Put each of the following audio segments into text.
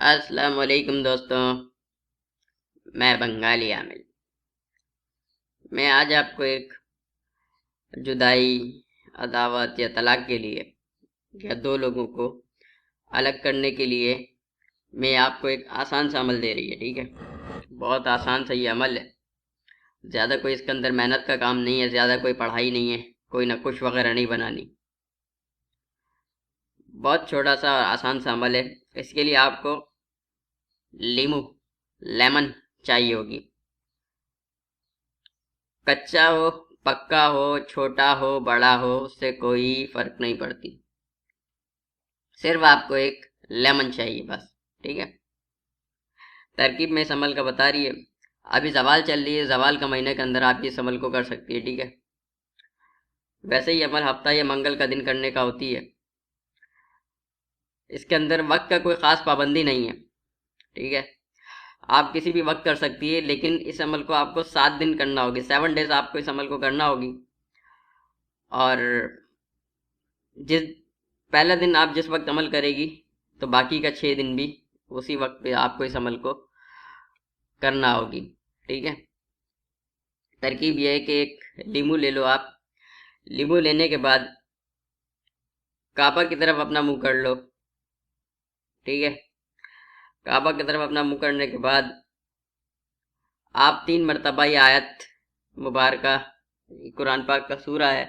السلام علیکم دوستوں، میں بنگالی عامل۔ میں آج آپ کو ایک جدائی، عداوت یا طلاق کے لیے یا دو لوگوں کو الگ کرنے کے لیے میں آپ کو ایک آسان سا عمل دے رہی ہے، ٹھیک ہے؟ بہت آسان سا یہ عمل ہے، زیادہ کوئی اس کے اندر محنت کا کام نہیں ہے، زیادہ کوئی پڑھائی نہیں ہے، کوئی نقوش وغیرہ نہیں بنانی، بہت چھوٹا سا اور آسان سا عمل ہے۔ اس کے لیے آپ کو لیمن چاہیے ہوگی، کچا ہو پکا ہو، چھوٹا ہو بڑا ہو، اس سے کوئی فرق نہیں پڑتی، صرف آپ کو ایک لیمن چاہیے بس، ٹھیک ہے؟ ترکیب میں اس عمل کا بتا رہی ہے۔ ابھی زوال چل رہی ہے، زوال کا مہینے کے اندر آپ اس عمل کو کر سکتی ہے، ٹھیک ہے؟ ویسے ہی عمل ہفتہ یا منگل کا دن کرنے کا ہوتی ہے، اس کے اندر وقت کا کوئی خاص پابندی نہیں ہے، ٹھیک ہے؟ آپ کسی بھی وقت کر سکتی ہے، لیکن اس عمل کو آپ کو 7 دن کرنا ہوگی، 7 ڈیز آپ کو اس عمل کو کرنا ہوگی۔ اور جس پہلا دن آپ جس وقت عمل کرے گی تو باقی کا 6 دن بھی اسی وقت پہ آپ کو اس عمل کو کرنا ہوگی، ٹھیک ہے؟ ترکیب یہ ہے کہ ایک لیمو لے لو آپ، لیمو لینے کے بعد کعبہ کی طرف اپنا منہ کر لو، ٹھیک ہے؟ کعبہ کی طرف اپنا منہ کرنے کے بعد آپ 3 مرتبہ یہ آیت مبارکہ، قرآن پاک کا سورہ ہے،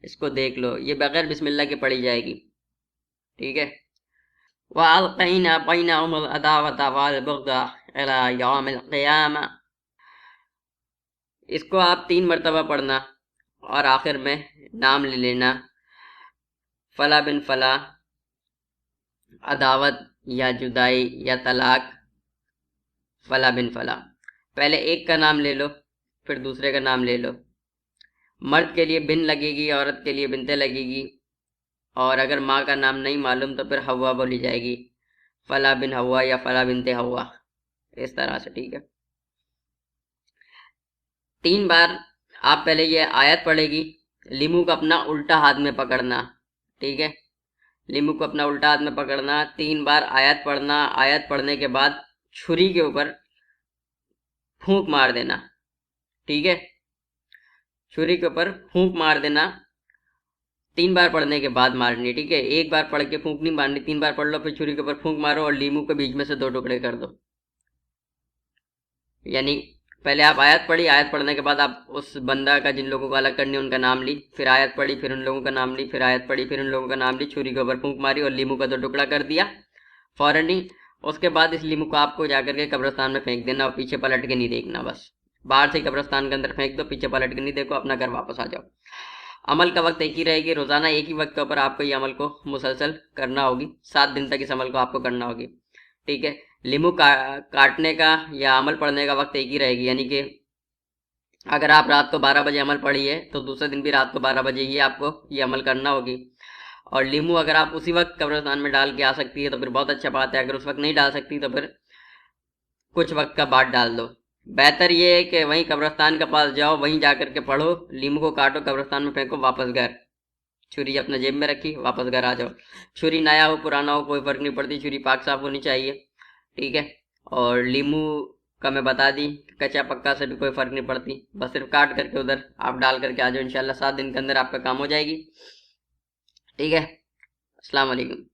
اس کو دیکھ لو، یہ بغیر بسم اللہ کے پڑھی جائے گی، ٹھیک ہے؟ وَأَلْقَيْنَا بَيْنَهُمُ الْعَدَاوَةَ وَالْبَغْضَاءَ إِلَى يَوْمِ الْقِيَامَةِ، اس کو آپ 3 مرتبہ پڑھنا اور آخر میں نام لے لینا، فلاں بن فلاں، عداوت یا جدائی یا طلاق فلاں بن فلاں۔ پہلے ایک کا نام لے لو، پھر دوسرے کا نام لے لو، مرد کے لیے بن لگے گی، عورت کے لیے بنتے لگے گی، اور اگر ماں کا نام نہیں معلوم تو پھر ہوا بولی جائے گی، فلاں بن ہوا یا فلاں بنت ہوا، اس طرح سے، ٹھیک ہے؟ 3 بار آپ پہلے یہ آیت پڑھے گی، لیمو کو اپنا الٹا ہاتھ میں پکڑنا، ٹھیک ہے؟ لیمو کو اپنا الٹا ہاتھ میں پکڑنا، 3 بار آیت پڑھنا، آیت پڑھنے کے بعد چھری کے اوپر پھونک مار دینا، ٹھیک ہے؟ چھری کے اوپر پھونک مار دینا، 3 بار پڑھنے کے بعد مارنی، ٹھیک ہے؟ ایک بار پڑھ کے پھونک نہیں مارنی، 3 بار پڑھ لو، پھر چھری کے اوپر پھونک مارو اور لیمو کے بیچ میں سے 2 ٹکڑے کر دو۔ یعنی پہلے آپ آیت پڑھی، آیت پڑھنے کے بعد آپ اس بندہ کا جن لوگوں کو الگ کرنی ان کا نام لی، پھر آیت پڑھی، پھر ان لوگوں کا نام لی، پھر آیت پڑھی، پھر ان لوگوں کا نام لی، چھری کے اوپر پھونک ماری اور لیمو کا 2 ٹکڑا کر دیا فوراً ہی۔ اس کے بعد اس لیمو کو آپ کو جا کر کے قبرستان میں پھینک دینا اور پیچھے پلٹ کے نہیں دیکھنا، بس باہر سے قبرستان کے اندر پھینک دو، پیچھے پلٹ کے نہیں دیکھو، اپنا گھر واپس آ جاؤ۔ عمل کا وقت ایک ہی رہے گی، روزانہ ایک ہی وقت کے اوپر آپ کو یہ عمل کو مسلسل کرنا ہوگی، 7 دن تک اس عمل کو آپ کو کرنا ہوگی، ٹھیک ہے؟ لیمو کاٹنے کا یا عمل پڑھنے کا وقت ایک ہی رہے گی، یعنی کہ اگر آپ رات کو 12 بجے عمل پڑھیے تو دوسرے دن بھی رات کو 12 بجے ہی آپ کو یہ عمل کرنا ہوگی۔ اور لیمو اگر آپ اسی وقت قبرستان میں ڈال کے آ سکتی ہے تو پھر بہت اچھا بات ہے، اگر اس وقت نہیں ڈال سکتی تو پھر کچھ وقت کا بعد ڈال دو۔ بہتر یہ ہے کہ وہیں قبرستان کے پاس جاؤ، وہیں جا کر کے پڑھو، لیمو کو کاٹو، قبرستان میں پھینکو، واپس گھر، چھری اپنے جیب میں رکھی، واپس گھر آ جاؤ۔ چھری نیا ہو پرانا ہو کوئی فرق نہیں پڑتی، چھری پاک صاف ہونی چاہیے، ٹھیک ہے؟ اور لیمو کا میں بتا دی، کچا پکا سے بھی کوئی فرق نہیں پڑتی، بس صرف کاٹ کر کے ادھر آپ ڈال کر کے آ جاؤ، انشاءاللہ 7 دن کے اندر آپ کا کام ہو جائے گی، ٹھیک ہے؟ السلام علیکم۔